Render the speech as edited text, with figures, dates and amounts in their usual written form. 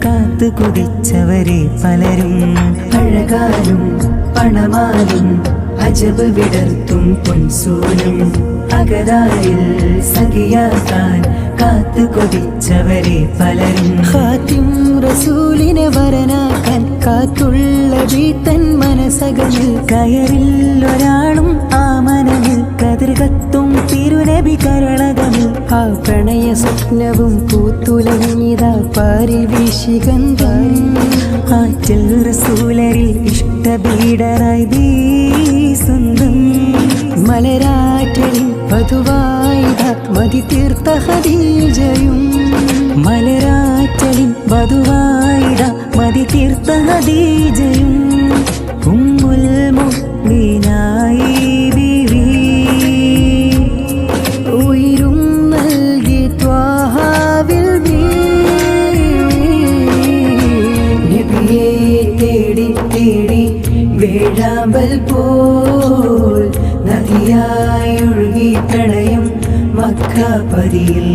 കാത്തു കുതിച്ചവരെ പലരും. അഴകാലും പണമാലും അജബ് വിടർത്തും പൊൻസൂലും അകതാരിൽ സഖിയാക്കാൻ കാത്തു കൊതിച്ചവരെ പലരും. ഖാതിം റസൂലിനെ വരനാക്കാൻ കാത്തുള്ള വീട്ടൻ മനസ്സകമിൽ കയറിൽ ഒരാളും ആ മനമിൽ കതിർ കത്തും തിരുനബി കരളകമിൽ. ആ പ്രണയ സ്വപ്നവും പൂത്തുലഞ്ഞിതാ പാരിൽ വീശി ഗന്ധം. ആറ്റൽ റസൂലരിൽ ഇഷ്ടബീഡറായി വീസുന്ദം. മലരാറ്റലിൻ വധുവായിത മതി തീർത്ത ഖദീജയും. മലരാറ്റലിൻ വധുവായിത മതി തീർത്ത ഖദീജയും. ഉമ്മുൽ മുഅ്മിനായി ബീവി ഉയരും നൽകി ത്വാഹാവിൽ നബിയെ തേടി തേടി വേഴാമ്പൽ പോൽ നദിയായി ഒഴുകി പ്രണയം മക്കാപതിയിൽ.